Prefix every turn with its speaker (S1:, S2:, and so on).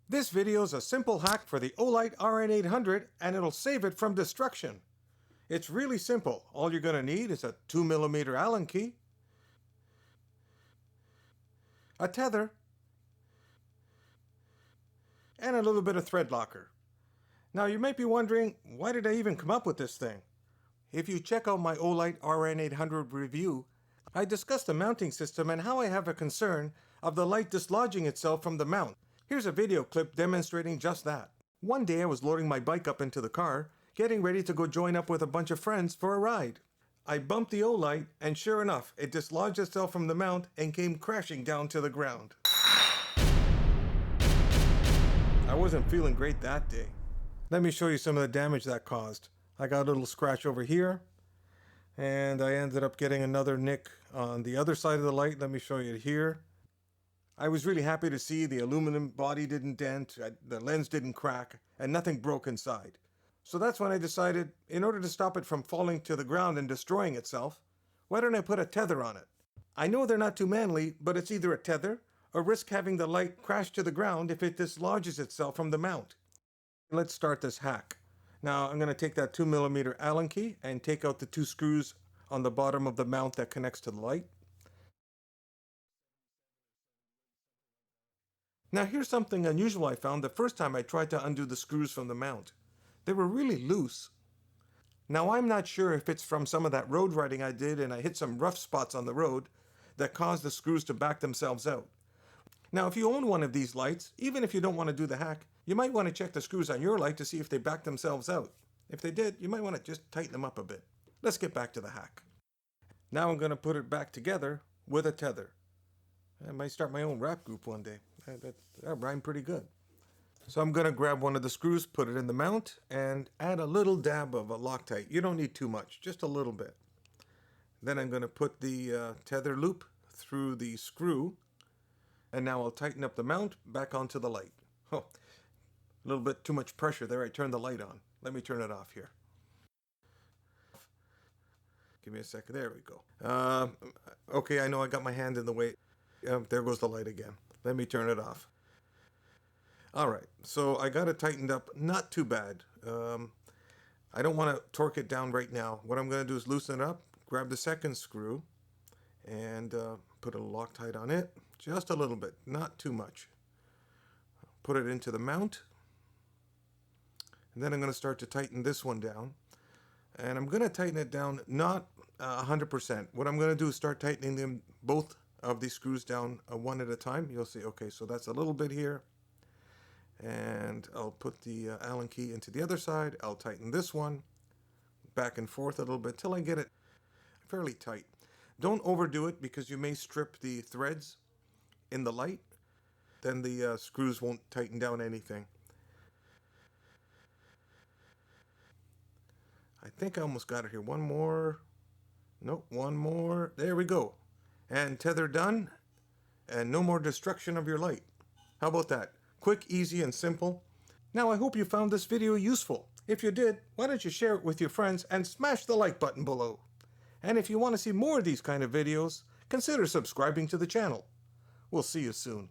S1: This video is a simple hack for the Olight Rn800 and it'll save it from destruction. It's really simple. All you're going to need is a 2mm Allen key, a tether, and a little bit of thread locker. Now you might be wondering, why did I even come up with this thing? If you check out my Olight Rn800 review, I discussed the mounting system and how I have a concern of the light dislodging itself from the mount. Here's a video clip demonstrating just that. One day I was loading my bike up into the car, getting ready to go join up with a bunch of friends for a ride. I bumped the Olight and sure enough, it dislodged itself from the mount and came crashing down to the ground. I wasn't feeling great that day. Let me show you some of the damage that caused. I got a little scratch over here, and I ended up getting another nick on the other side of the light. Let me show you here. I was really happy to see the aluminum body didn't dent, the lens didn't crack, and nothing broke inside. So that's when I decided, in order to stop it from falling to the ground and destroying itself, why don't I put a tether on it? I know they're not too manly, but it's either a tether or risk having the light crash to the ground if it dislodges itself from the mount. Let's start this hack. Now I'm going to take that 2mm Allen key and take out the two screws on the bottom of the mount that connects to the light. Now here's something unusual I found the first time I tried to undo the screws from the mount. They were really loose. Now I'm not sure if it's from some of that road riding I did and I hit some rough spots on the road that caused the screws to back themselves out. Now if you own one of these lights, even if you don't want to do the hack, you might want to check the screws on your light to see if they back themselves out. If they did, you might want to just tighten them up a bit. Let's get back to the hack. Now I'm going to put it back together with a tether. I might start my own rap group one day. That rhymed pretty good. So I'm going to grab one of the screws, put it in the mount, and add a little dab of a Loctite. You don't need too much, just a little bit. Then I'm going to put the tether loop through the screw, and now I'll tighten up the mount back onto the light. Oh, a little bit too much pressure there. I turned the light on. Let me turn it off here. Give me a second. There we go. Okay, I know I got my hand in the way. There goes the light again. Let me turn it off. All right, so I got it tightened up, not too bad. I don't want to torque it down right now. What I'm going to do is loosen it up, grab the second screw, and put a Loctite on it, just a little bit, not too much. Put it into the mount, and then I'm going to start to tighten this one down. And I'm going to tighten it down, not 100%. What I'm going to do is start tightening them, both of these screws down one at a time. You'll see, okay, so that's a little bit here. And I'll put the Allen key into the other side. I'll tighten this one back and forth a little bit till I get it fairly tight. Don't overdo it because you may strip the threads in the light. Then the screws won't tighten down anything. I think I almost got it here. One more. Nope, one more. There we go. And tether done. And no more destruction of your light. How about that? Quick, easy, and simple. Now I hope you found this video useful. If you did, why don't you share it with your friends and smash the like button below. And if you want to see more of these kind of videos, consider subscribing to the channel. We'll see you soon.